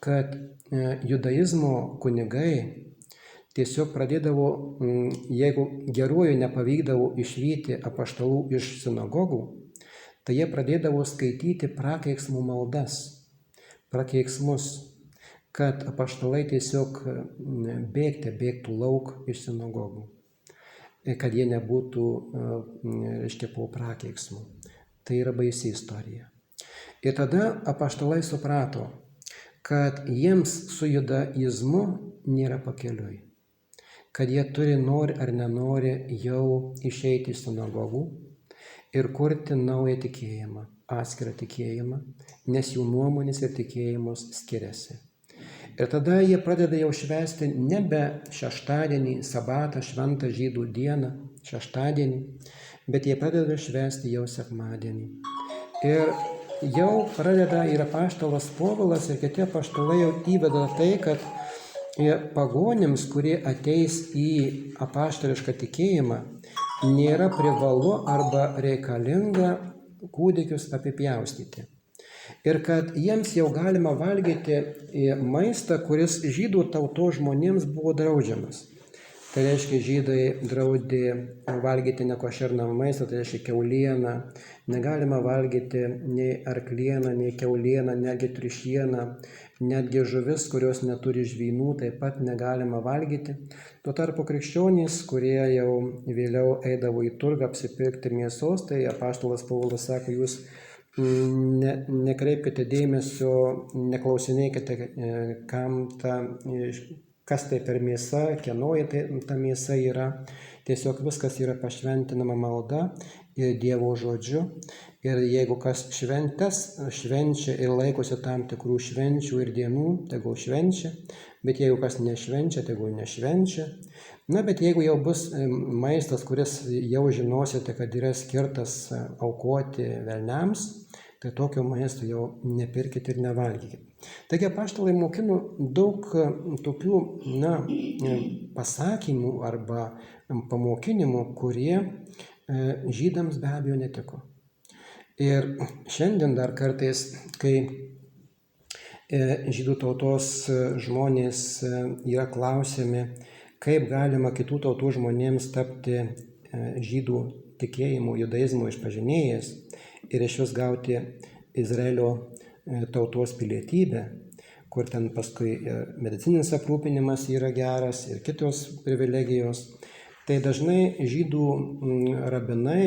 kad judaizmo kunigai tiesiog pradėdavo, jeigu geruoju nepavykdavo išvyti apaštalų iš sinagogų, tai jie pradėdavo skaityti prakeiksmų maldas, prakeiksmus, kad apaštalai tiesiog bėgtų lauk iš sinagogų, kad jie nebūtų, po prakeiksmų. Tai yra baisi istorija. Ir tada apaštalai suprato, kad jiems su judaizmu nėra pakeliui, kad jie turi, nori ar nenori, jau išeiti iš sinagogų ir kurti naują tikėjimą, atskirą tikėjimą, nes jų nuomonės ir tikėjimus skiriasi. Ir tada jie pradeda jau švęsti nebe šeštadienį, sabatą, šventą žydų dieną, šeštadienį, bet jie pradeda švęsti jau sekmadienį. Ir jau pradeda ir apaštalas Povilas ir kiti apaštalai jau įveda tai, kad pagonims, kurie ateis į apaštališką tikėjimą, nėra privalu arba reikalinga kūdikius apipjaustyti. Ir kad jiems jau galima valgyti maistą, kuris žydų tautos žmonėms buvo draudžiamas. Tai reiškia, žydai draudė valgyti nekošerną maistą, tai reiškia kiaulieną, negalima valgyti nei arklieną, nei kiaulieną, netgi triušieną, netgi žuvis, kurios neturi žvynų, taip pat negalima valgyti. Tuo tarpu krikščionys, kurie jau vėliau eidavo į turgą apsipirkti mėsos, tai apaštalas Povilas sako, jūs nekreipkite dėmesio, neklausinėkite, kam kas tai per mėsa, kieno ta mėsa yra. Tiesiog viskas yra pašventinama malda ir Dievo žodžiu. Ir jeigu kas šventes švenčia ir laikosi tam tikrų švenčių ir dienų, tegul švenčia. Bet jeigu kas nešvenčia, tegul nešvenčia. Na, bet jeigu jau bus maistas, kuris jau žinosite, kad yra skirtas aukoti velniams, tai tokio maisto jau nepirkite ir nevalgykite. Taigi apaštalai mokino daug tokių pasakymų arba pamokinimų, kurie žydams be abejo netiko. Ir šiandien dar kartais, kai žydų tautos žmonės yra klausiami, kaip galima kitų tautų žmonėms tapti žydų tikėjimų, judaizmo išpažinėjais ir iš vis gauti Izraelio tautos pilietybę, kur ten paskui medicininis aprūpinimas yra geras ir kitos privilegijos. Tai dažnai žydų rabinai,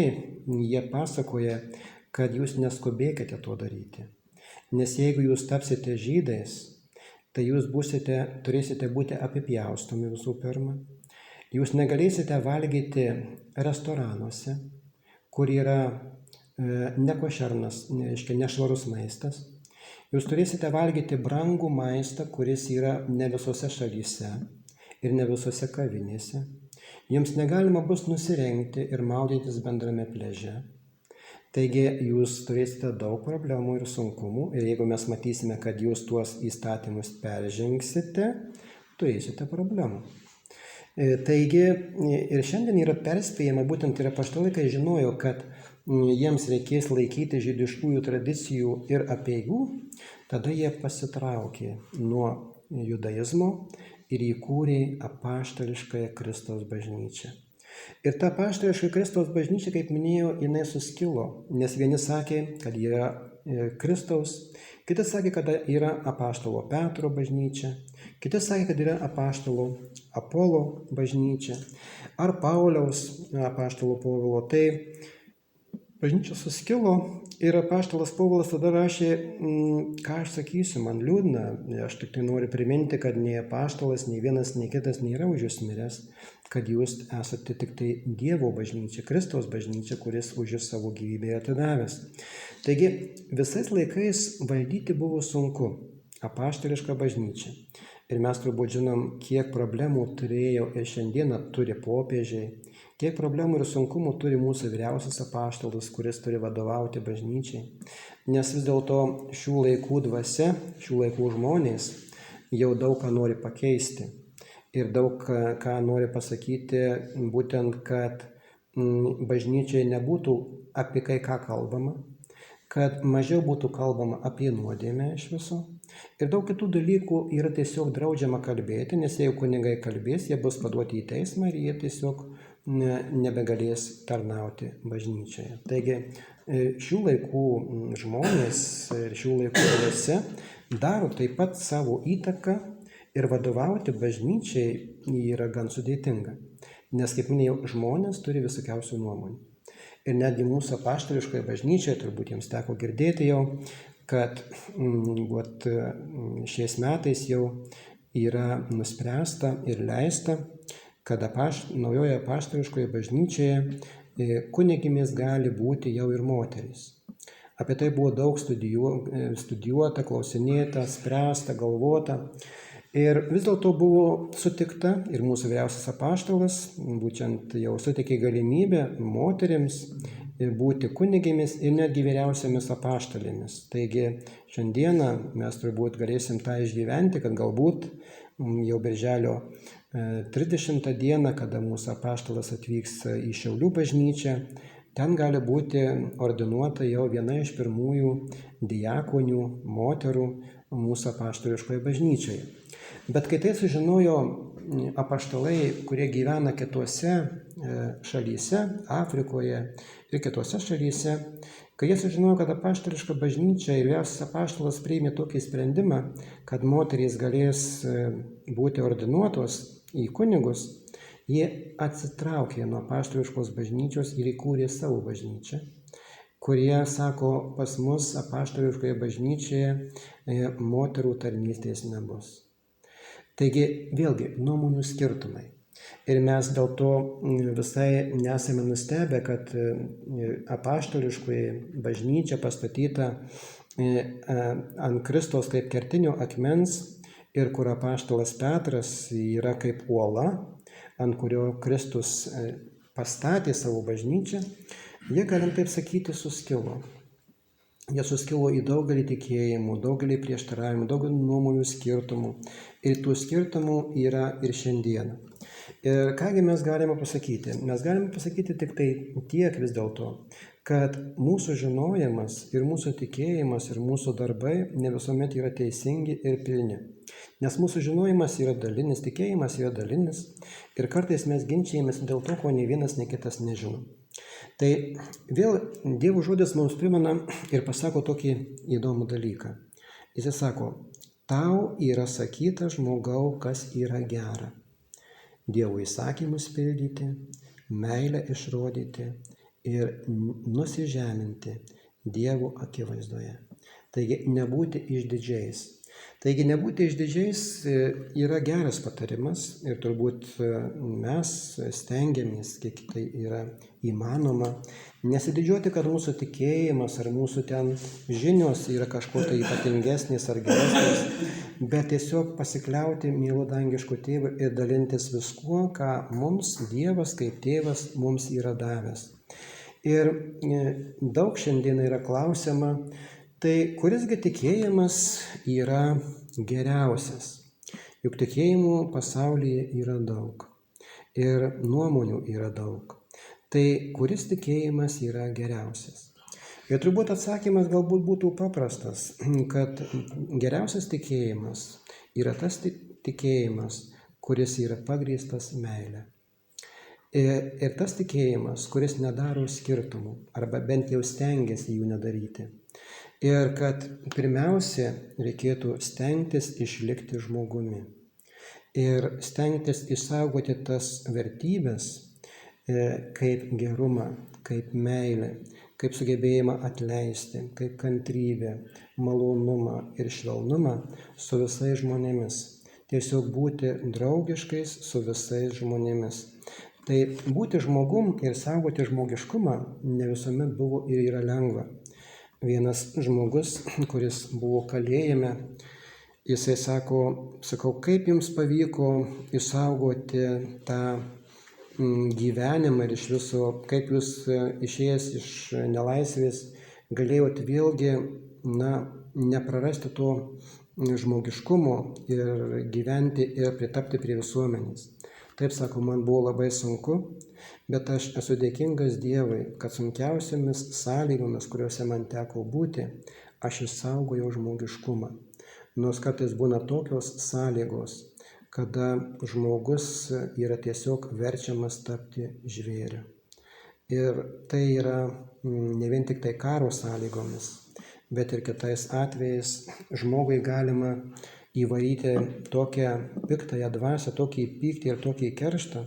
jie pasakoja, kad jūs neskubėkite to daryti. Nes jeigu jūs tapsite žydais, tai jūs turėsite būti apipjaustomi visų pirma. Jūs negalėsite valgyti restoranuose, kur yra nekošernas, nešvarus maistas. Jūs turėsite valgyti brangų maistą, kuris yra ne visose šalyse ir ne visose kavinėse. Jums negalima bus nusirengti ir maudytis bendrame pliaže. Taigi jūs turėsite daug problemų ir sunkumų ir jeigu mes matysime, kad jūs tuos įstatymus peržengsite, turėsite problemų. Taigi ir šiandien yra perspėjama, būtent ir apaštalai, kai žinojo, kad jiems reikės laikyti žydiškųjų tradicijų ir apeigų, tada jie pasitraukė nuo judaizmo ir įkūrė apaštališkąją Kristaus bažnyčią. Ir ta apaštališka Kristaus bažnyčia, kaip minėjau, jinai suskilo, nes vieni sakė, kad yra Kristaus, kiti sakė, kad yra apaštalo Petro bažnyčia, kiti sakė, kad yra apaštalo Apolo bažnyčia ar Pauliaus apaštalo Povilo. Tai bažnyčia suskilo ir apaštalas Povilas tada rašė, ką aš sakysiu, man liūdna, aš tik tai noriu priminti, kad nei apaštalas, nei vienas, nei kitas nėra už jūs miręs, kad jūs esate tik tai Dievo bažnyčia, Kristaus bažnyčia, kuris už jūs savo gyvybę atidavęs. Taigi visais laikais valdyti buvo sunku apaštališką bažnyčią. Ir mes turbūt žinom, kiek problemų turėjo ir šiandieną turi popiežiai, kiek problemų ir sunkumų turi mūsų vyriausias apaštalas, kuris turi vadovauti bažnyčiai. Nes vis dėlto šių laikų dvasia, šių laikų žmonės jau daug ką nori pakeisti. Ir daug ką nori pasakyti, būtent, kad bažnyčiai nebūtų apie ką kalbama, kad mažiau būtų kalbama apie nuodėmę iš viso. Ir daug kitų dalykų yra tiesiog draudžiama kalbėti, nes jeigu kunigai kalbės, jie bus paduoti į teismą ir jie tiesiog nebegalės tarnauti bažnyčioje. Taigi šių laikų žmonės ir šių laikų dvasia daro taip pat savo įtaką ir vadovauti bažnyčiai yra gan sudėtinga. Nes, kaip minėjau, žmonės turi visokiausių nuomonių. Ir netgi mūsų apaštališkoje bažnyčioje, turbūt jums teko girdėti jau, kad šiais metais jau yra nuspręsta ir leista, kad naujoje apaštališkoje bažnyčioje kunigimis gali būti jau ir moterys. Apie tai buvo daug studijuota, klausinėta, spręsta, galvota. Ir vis dėlto buvo sutikta ir mūsų vyriausias apaštalas būtent jau suteikė galimybę moterims būti kunigėmis ir netgi vyriausiamis apaštalėmis. Taigi šiandieną mes turbūt galėsim tą išgyventi, kad galbūt jau birželio 30 dieną, kada mūsų apaštalas atvyks į Šiaulių bažnyčią, ten gali būti ordinuota jau viena iš pirmųjų diakonių moterų mūsų apaštališkoje bažnyčioje. Bet kai tai sužinojo apaštalai, kurie gyvena kitose šalyse, Afrikoje ir kitose šalyse, kai jie sužinojo, kad apaštališka bažnyčia ir vyriausias apaštalas priėmė tokį sprendimą, kad moterys galės būti ordinuotos į kunigus, jie atsitraukė nuo apaštališkos bažnyčios ir įkūrė savo bažnyčią, kurie sako, pas mus apaštališkoje bažnyčioje moterų tarnystės nebus. Taigi vėlgi nuomonių skirtumai. Ir mes dėl to visai nesame nustebę, kad apaštališkoji bažnyčia pastatyta ant Kristaus kaip kertinio akmens ir kur apaštalas Petras yra kaip uola, ant kurio Kristus pastatė savo bažnyčią, jie, galim taip sakyti, suskilo. Jie suskilo į daugelį tikėjimų, daugelį prieštaravimų, daugelį nuomonių skirtumų. Ir tų skirtumų yra ir šiandieną. Ir kągi mes galime pasakyti? Mes galime pasakyti tik tai tiek vis dėlto, kad mūsų žinojimas ir mūsų tikėjimas ir mūsų darbai ne visuomet yra teisingi ir pilni. Nes mūsų žinojimas yra dalinis, tikėjimas yra dalinis ir kartais mes ginčijamės dėl to, ko nei vienas, nei kitas nežino. Tai vėl Dievo žodis mums primena ir pasako tokį įdomų dalyką. Jis sako, tau yra sakyta, žmogau, kas yra gera. Dievo įsakymus pildyti, meilę išrodyti ir nusižeminti Dievo akivaizdoje. Taigi nebūti išdidžiais. Taigi nebūti išdidžiais yra geras patarimas ir turbūt mes stengiamės, kiek tai yra įmanoma, nesididžiuoti, kad mūsų tikėjimas ar mūsų ten žinios yra kažko tai ypatingesnės ar geresnės, bet tiesiog pasikliauti mielu dangišku tėvu ir dalintis viskuo, ką mums Dievas kaip tėvas mums yra davęs. Ir daug šiandien yra klausiama, tai kurisgi tikėjimas yra geriausias? Juk tikėjimų pasaulyje yra daug ir nuomonių yra daug. Tai kuris tikėjimas yra geriausias? Ir turbūt atsakymas galbūt būtų paprastas, kad geriausias tikėjimas yra tas tikėjimas, kuris yra pagrįstas meile. Ir tas tikėjimas, kuris nedaro skirtumų, arba bent jau stengiasi jų nedaryti. Ir kad pirmiausia reikėtų stengtis išlikti žmogumi ir stengtis išsaugoti tas vertybės kaip gerumą, kaip meilę, kaip sugebėjimą atleisti, kaip kantrybę, malonumą ir švelnumą su visais žmonėmis. Tiesiog būti draugiškais su visais žmonėmis. Tai būti žmogum ir saugoti žmogiškumą ne visuomet buvo ir yra lengva. Vienas žmogus, kuris buvo kalėjime, jisai sakau, kaip jums pavyko išsaugoti tą gyvenimą ir iš viso, kaip jūs išėjęs iš nelaisvės galėjot vėlgi neprarasti to žmogiškumo ir gyventi ir pritapti prie visuomenės. Taip sako, man buvo labai sunku, bet aš esu dėkingas Dievui, kad sunkiausiamis sąlygomis, kuriuose man teko būti, aš išsaugojau žmogiškumą. Nors kartais būna tokios sąlygos, kada žmogus yra tiesiog verčiamas tapti žvėriu. Ir tai yra ne vien tik tai karo sąlygomis, bet ir kitais atvejais žmogui galima įvaryti tokią piktąją dvasią, tokį pyktį ir tokį kerštą,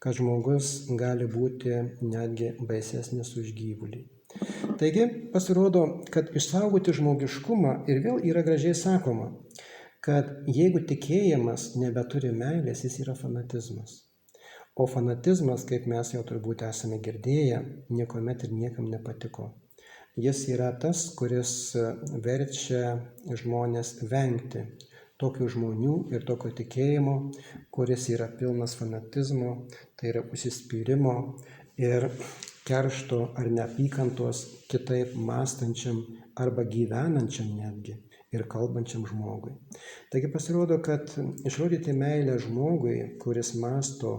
kad žmogus gali būti netgi baisesnis už gyvulį. Taigi pasirodo, kad išsaugoti žmogiškumą ir vėl yra gražiai sakoma, kad jeigu tikėjimas nebeturi meilės, jis yra fanatizmas. O fanatizmas, kaip mes jau turbūt esame girdėję, niekuomet ir niekam nepatiko. Jis yra tas, kuris verčia žmonės vengti tokių žmonių ir tokio tikėjimo, kuris yra pilnas fanatizmo, tai yra užsispyrimo ir keršto ar neapykantos kitaip mąstančiam arba gyvenančiam netgi ir kalbančiam žmogui. Taigi pasirodo, kad išrodyti meilę žmogui, kuris mąsto,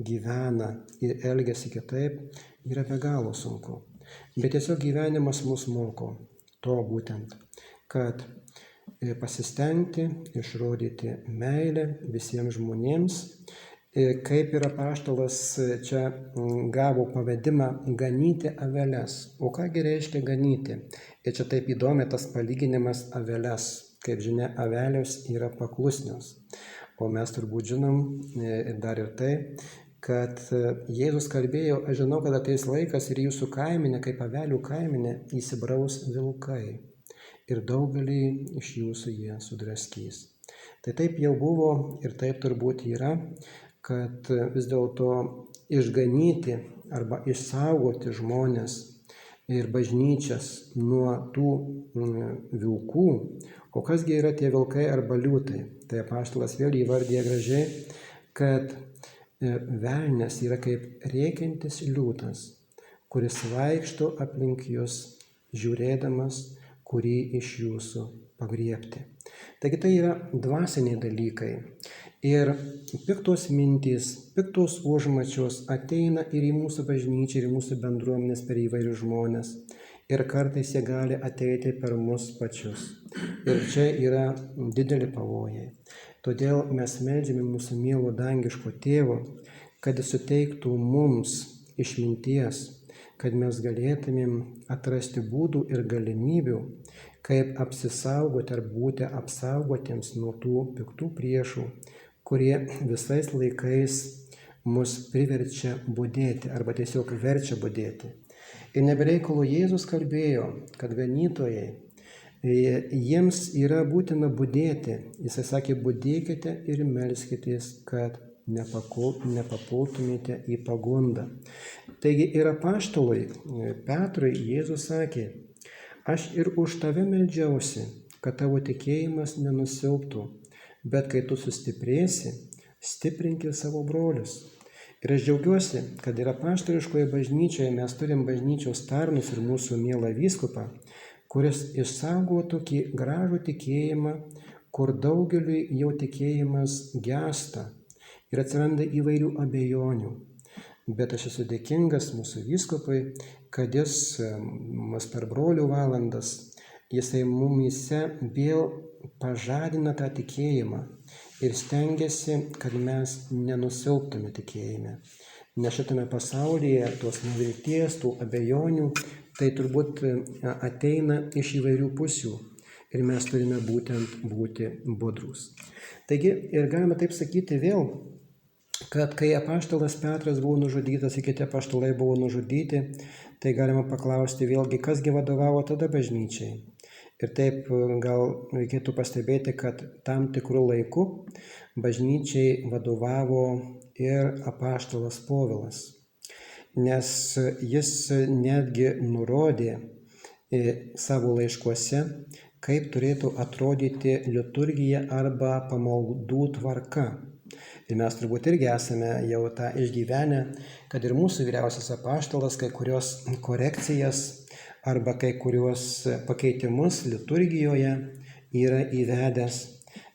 gyvena ir elgiasi kitaip, yra be galo sunku. Bet tiesiog gyvenimas mus moko to būtent, kad pasistengti, išrodyti meilę visiems žmonėms, kaip ir apaštalas čia gavo pavedimą ganyti aveles. O kągi reiškia ganyti? Ir čia taip įdomi tas palyginimas aveles. Kaip žinia, avelės yra paklusnios. O mes turbūt žinom dar ir tai, kad Jėzus kalbėjo, aš žinau, kad ateis laikas ir jūsų kaimenė, kaip avelių kaimenė, įsibraus vilkai. Ir daugelį iš jūsų jie sudraskys. Tai taip jau buvo ir taip turbūt yra, kad vis dėlto išganyti arba išsaugoti žmonės ir bažnyčias nuo tų vilkų. O kasgi yra tie vilkai arba liūtai? Tai apaštalas vėl įvardija gražiai, kad velnias yra kaip rėkiantis liūtas, kuris vaikšto aplink jūs, žiūrėdamas, kurį iš jūsų pagriebti. Taigi tai yra dvasiniai dalykai. Ir piktos mintys, piktos užmačios ateina ir į mūsų bažnyčią, ir į mūsų bendruomenės per įvairius žmonės. Ir kartais jie gali ateiti per mus pačius. Ir čia yra dideli pavojai. Todėl mes meldžiame mūsų mielo dangiško tėvo, kad jis suteiktų mums išminties, kad mes galėtumėm atrasti būdų ir galimybių, kaip apsisaugoti ar būti apsaugotiems nuo tų piktų priešų, kurie visais laikais mus priverčia budėti arba tiesiog verčia budėti. Ir nebereikalo Jėzus kalbėjo, kad ganytojai, jiems yra būtina budėti. Jisai sakė, budėkite ir melskitės, kad nepapultumėte į pagundą. Taigi ir apaštalui Petrui Jėzus sakė, aš ir už tave meldžiausi, kad tavo tikėjimas nenusilptų, bet kai tu sustiprėsi, stiprink ir savo brolius. Ir aš džiaugiuosi, kad ir apaštališkoje bažnyčioje mes turim bažnyčios tarnus ir mūsų mielą vyskupą, kuris išsaugo tokį gražų tikėjimą, kur daugeliui jau tikėjimas gęsta ir atsiranda įvairių abejonių. Bet aš esu dėkingas mūsų vyskupui, kad jis mus per brolių valandas, jisai mumyse vėl pažadina tą tikėjimą ir stengiasi, kad mes nenusilptume tikėjime. Nes šitame pasaulyje tos nevilties, tų abejonių, tai turbūt ateina iš įvairių pusių ir mes turime būtent būti budrūs. Taigi ir galime taip sakyti vėl, kad kai apaštalas Petras buvo nužudytas ir kiti apaštalai buvo nužudyti, tai galima paklausti vėlgi, kasgi vadovavo tada bažnyčiai. Ir taip gal reikėtų pastebėti, kad tam tikrų laikų bažnyčiai vadovavo ir apaštalas Povilas, nes jis netgi nurodė savo laiškuose, kaip turėtų atrodyti liturgija arba pamaldų tvarka. Ir mes turbūt irgi esame jau tą išgyvenę, kad ir mūsų vyriausias apaštalas kai kurios korekcijas arba kai kuriuos pakeitimus liturgijoje yra įvedęs.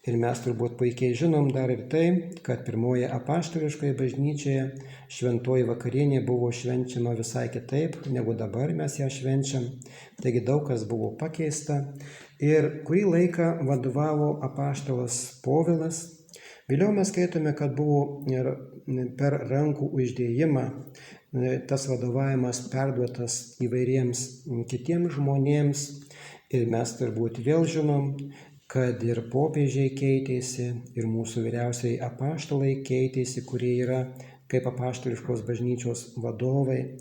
Ir mes turbūt puikiai žinom dar ir tai, kad pirmoje apaštališkoje bažnyčioje šventoji vakarienė buvo švenčiama visai kitaip, negu dabar mes ją švenčiam. Taigi daug kas buvo pakeista. Ir kurį laiką vadovavo apaštalas Povilas. Vėliau mes skaitome, kad buvo ir per rankų uždėjimą tas vadovavimas perduotas įvairiems kitiems žmonėms. Ir mes turbūt vėl žinom, kad ir popiežiai keitėsi, ir mūsų vyriausiai apaštalai keitėsi, kurie yra kaip apaštališkos bažnyčios vadovai.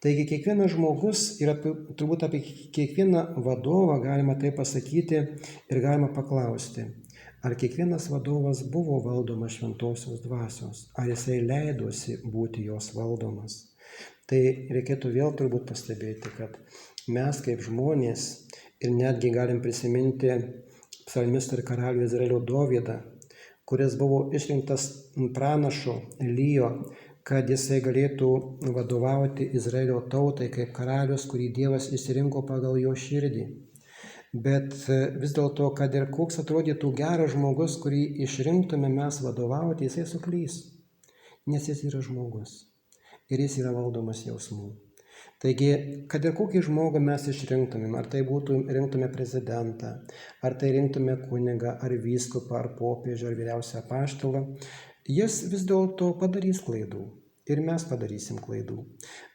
Taigi kiekvienas žmogus, ir turbūt apie kiekvieną vadovą galima tai pasakyti ir galima paklausti, ar kiekvienas vadovas buvo valdomas šventosios dvasios, ar jisai leidosi būti jos valdomas. Tai reikėtų vėl turbūt pastebėti, kad mes kaip žmonės ir netgi galim prisiminti psalmistą ir karalių Izraelio Dovydą, kuris buvo išrinktas pranašu Elijo, kad jisai galėtų vadovauti Izraelio tautai kaip karalius, kurį Dievas išsirinko pagal jo širdį. Bet vis dėlto, kad ir koks atrodytų geras žmogus, kurį išrinktume mes vadovauti, jisai suklys, nes jis yra žmogus ir jis yra valdomas jausmų. Taigi, kad ir kokį žmogų mes išrinktumėm, ar tai rinktume prezidentą, ar tai rinktume kunigą, ar vyskupą, ar popiežių, ar vyriausią apaštalą, jis vis dėlto padarys klaidų ir mes padarysim klaidų.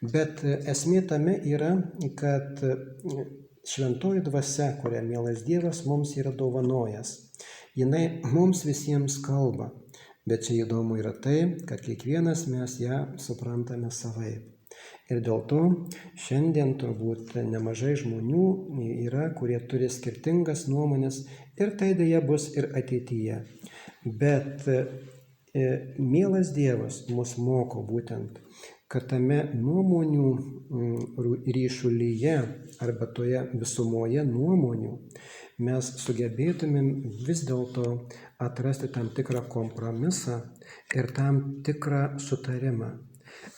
Bet esmė tame yra, kad šventoji dvasia, kurią mielas Dievas mums yra dovanojęs, jinai mums visiems kalba. Bet čia įdomu yra tai, kad kiekvienas mes ją suprantame savaip. Ir dėl to šiandien turbūt nemažai žmonių yra, kurie turi skirtingas nuomonės ir tai dėja bus ir ateityje. Bet mielas Dievas mus moko būtent, kad tame nuomonių ryšulyje arba toje visumoje nuomonių mes sugebėtumėm vis dėlto atrasti tam tikrą kompromisą ir tam tikrą sutarimą.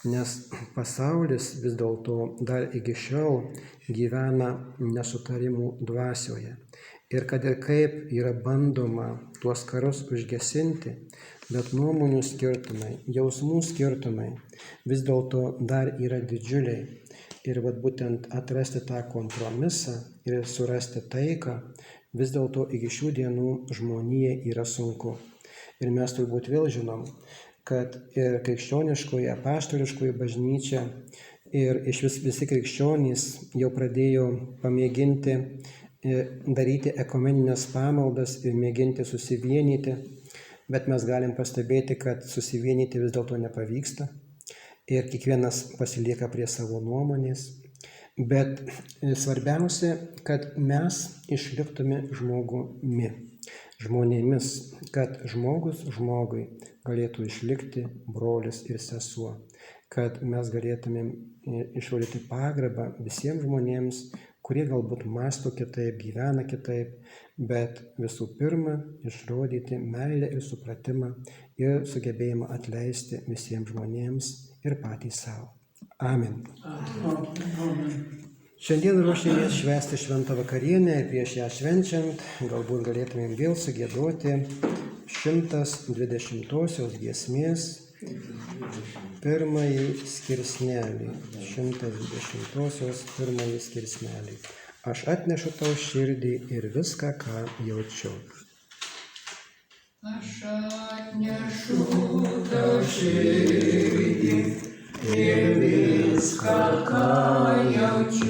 Nes pasaulis vis dėlto dar iki šiol gyvena nesutarimų dvasioje. Ir kad ir kaip yra bandoma tuos karus užgesinti, bet nuomonių skirtumai, jausmų skirtumai vis dėlto dar yra didžiuliai. Ir būtent atrasti tą kompromisą ir surasti taiką vis dėlto iki šių dienų žmonijai yra sunku. Ir mes turbūt vėl žinom, kad ir krikščioniškoji, apaštališkoji bažnyčia ir išvis visi krikščionys jau pradėjo pamėginti daryti ekumeninės pamaldas ir mėginti susivienyti, bet mes galim pastebėti, kad susivienyti vis dėlto nepavyksta ir kiekvienas pasilieka prie savo nuomonės. Bet svarbiausia, kad mes išliktume žmonėmis, kad žmogus žmogui galėtų išlikti brolis ir sesuo, kad mes galėtumėm išrodyti pagarbą visiems žmonėms, kurie galbūt mąsto kitaip, gyvena kitaip, bet visų pirma išrodyti meilę ir supratimą ir sugebėjimą atleisti visiems žmonėms ir patys savo. Amen. Šiandien ruošiamės švęsti šventą vakarienę ir prieš ją švenčiant galbūt galėtumėm vėl sugiedoti 120-osios giesmės pirmąjį skirsnelį. 120-osios pirmąjį skirsnelį. Aš atnešu tau širdį ir viską, ką jaučiu. Aš atnešu tau širdį ir viską, ką jaučiu.